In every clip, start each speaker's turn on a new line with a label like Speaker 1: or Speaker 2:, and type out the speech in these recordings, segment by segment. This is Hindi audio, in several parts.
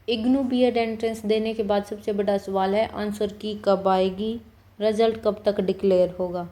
Speaker 1: इग्नू बीएड एंट्रेंस देने के बाद सबसे बड़ा सवाल है आंसर की कब आएगी, रिजल्ट कब तक डिक्लेयर होगा।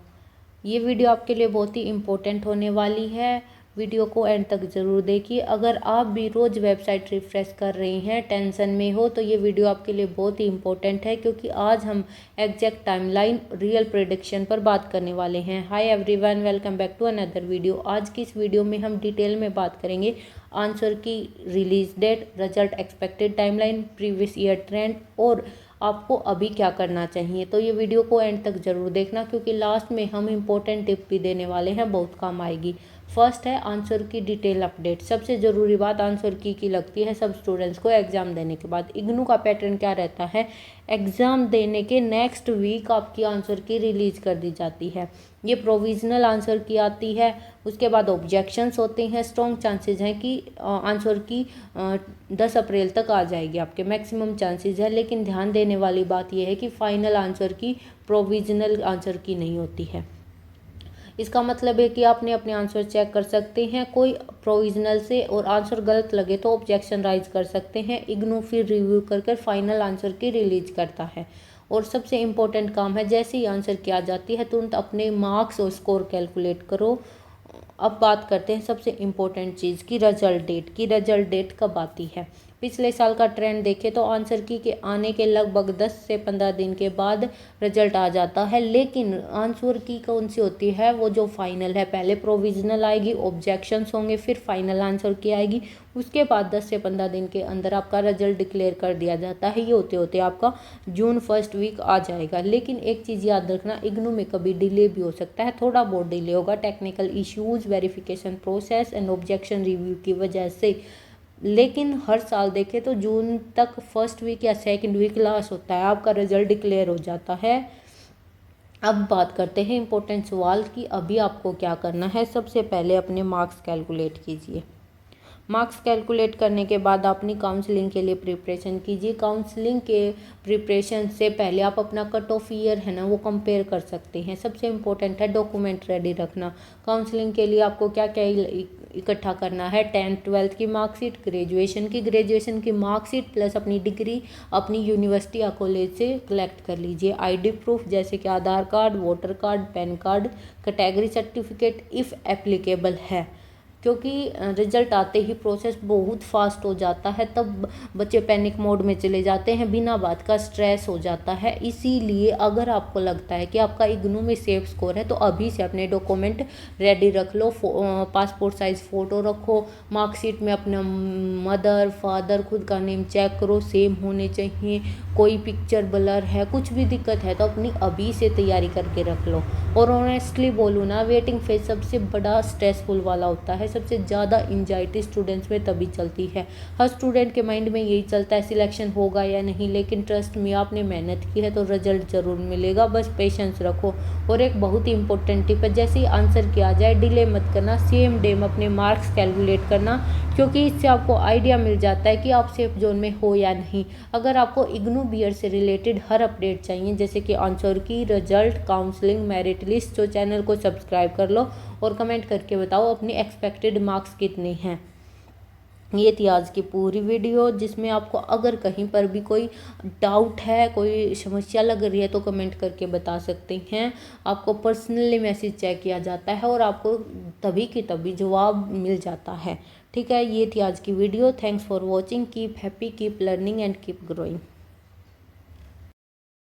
Speaker 1: ये वीडियो आपके लिए बहुत ही इम्पोर्टेंट होने वाली है, वीडियो को एंड तक ज़रूर देखिए। अगर आप भी रोज़ वेबसाइट रिफ्रेश कर रही हैं, टेंशन में हो, तो ये वीडियो आपके लिए बहुत ही इम्पोर्टेंट है, क्योंकि आज हम एग्जैक्ट टाइमलाइन रियल प्रेडिक्शन पर बात करने वाले हैं। Hi everyone, welcome back to another video. आज की इस वीडियो में हम डिटेल में बात करेंगे आंसर की release date, result expected timeline, previous year trend और आपको अभी क्या करना चाहिए। तो ये वीडियो को एंड तक ज़रूर देखना, क्योंकि लास्ट में हम इम्पोर्टेंट टिप भी देने वाले हैं, बहुत काम आएगी। फर्स्ट है आंसर की डिटेल अपडेट। सबसे ज़रूरी बात आंसर की लगती है सब स्टूडेंट्स को एग्ज़ाम देने के बाद। इग्नू का पैटर्न क्या रहता है, एग्ज़ाम देने के नेक्स्ट वीक आपकी आंसर की रिलीज़ कर दी जाती है। ये प्रोविज़नल आंसर की आती है, उसके बाद ऑब्जेक्शंस होते हैं। स्ट्रॉन्ग चांसेस हैं कि आंसर की 10 अप्रैल तक आ जाएगी, आपके मैक्सिमम चांसेस है। लेकिन ध्यान देने वाली बात यह है कि फाइनल आंसर की प्रोविज़नल आंसर की नहीं होती है। इसका मतलब है कि आपने अपने आंसर चेक कर सकते हैं कोई प्रोविजनल से, और आंसर गलत लगे तो ऑब्जेक्शन राइज कर सकते हैं। इग्नू फिर रिव्यू कर फाइनल आंसर की रिलीज करता है। और सबसे इम्पोर्टेंट काम है, जैसे ही आंसर की आ जाती है तुरंत अपने मार्क्स और स्कोर कैलकुलेट करो। अब बात करते हैं सबसे इम्पोर्टेंट चीज़ की, रिजल्ट डेट की। रिजल्ट डेट कब आती है? पिछले साल का ट्रेंड देखें तो आंसर की के आने के लगभग 10 से 15 दिन के बाद रिजल्ट आ जाता है। लेकिन आंसर की कौन सी होती है, वो जो फाइनल है। पहले प्रोविजनल आएगी, ऑब्जेक्शंस होंगे, फिर फाइनल आंसर की आएगी, उसके बाद 10 से 15 दिन के अंदर आपका रिजल्ट डिक्लेयर कर दिया जाता है। ये होते होते आपका जून फर्स्ट वीक आ जाएगा। लेकिन एक चीज़ याद रखना, इग्नू में कभी डिले भी हो सकता है, थोड़ा बहुत डिले होगा, technical issues, verification process and objection review की वजह से। लेकिन हर साल देखें तो जून तक फर्स्ट वीक या सेकंड वीक लास्ट होता है, आपका रिजल्ट डिक्लेयर हो जाता है। अब बात करते हैं इम्पोर्टेंट सवाल की अभी आपको क्या करना है। सबसे पहले अपने मार्क्स कैलकुलेट कीजिए। मार्क्स कैलकुलेट करने के बाद अपनी काउंसलिंग के लिए प्रिपरेशन कीजिए। काउंसलिंग के प्रिपरेशन से पहले आप अपना कट ऑफ ईयर है ना, वो कंपेयर कर सकते हैं। सबसे इम्पोर्टेंट है डॉक्यूमेंट रेडी रखना। काउंसलिंग के लिए आपको क्या क्या इकट्ठा करना है, 10th 12th की मार्कशीट, ग्रेजुएशन की मार्कशीट प्लस अपनी डिग्री अपनी यूनिवर्सिटी या कॉलेज से कलेक्ट कर लीजिए। आईडी प्रूफ जैसे कि Aadhaar card, voter card, PAN card, category certificate if applicable है, क्योंकि रिजल्ट आते ही प्रोसेस बहुत फास्ट हो जाता है, तब बच्चे पैनिक मोड में चले जाते हैं, बिना बात का स्ट्रेस हो जाता है। इसीलिए अगर आपको लगता है कि आपका इग्नू में सेफ स्कोर है तो अभी से अपने डॉक्यूमेंट रेडी रख लो। पासपोर्ट साइज़ फ़ोटो रखो, मार्कशीट में अपना मदर फादर खुद का नेम चेक करो, सेम होने चाहिए, कोई पिक्चर ब्लर है, कुछ भी दिक्कत है तो अपनी अभी से तैयारी करके रख लो। और ऑनेस्टली बोलूँ ना, वेटिंग फेज सबसे बड़ा स्ट्रेसफुल वाला होता है, सबसे ज़्यादा एंजाइटी स्टूडेंट्स में तभी चलती है। हर स्टूडेंट के माइंड में यही चलता है सिलेक्शन होगा या नहीं, लेकिन ट्रस्ट में आपने मेहनत की है तो रिजल्ट ज़रूर मिलेगा, बस पेशेंस रखो। और एक बहुत ही इंपॉर्टेंट टिप है, जैसे ही आंसर किया जाए डिले मत करना, सेम डे में अपने मार्क्स कैलकुलेट करना, क्योंकि इससे आपको आइडिया मिल जाता है कि आप सेफ जोन में हो या नहीं। अगर आपको इग्नू बीएड से रिलेटेड हर अपडेट चाहिए, जैसे कि आंसर की, रिजल्ट, काउंसलिंग, मेरिट लिस्ट, तो चैनल को सब्सक्राइब कर लो और कमेंट करके बताओ अपनी एक्सपेक्टेड मार्क्स कितने हैं। ये थी आज की पूरी वीडियो, जिसमें आपको अगर कहीं पर भी कोई डाउट है, कोई समस्या लग रही है तो कमेंट करके बता सकते हैं। आपको पर्सनली मैसेज चेक किया जाता है और आपको तभी की तभी जवाब मिल जाता है। ठीक है, ये थी आज की video. Thanks for watching. Keep happy, keep learning and keep growing.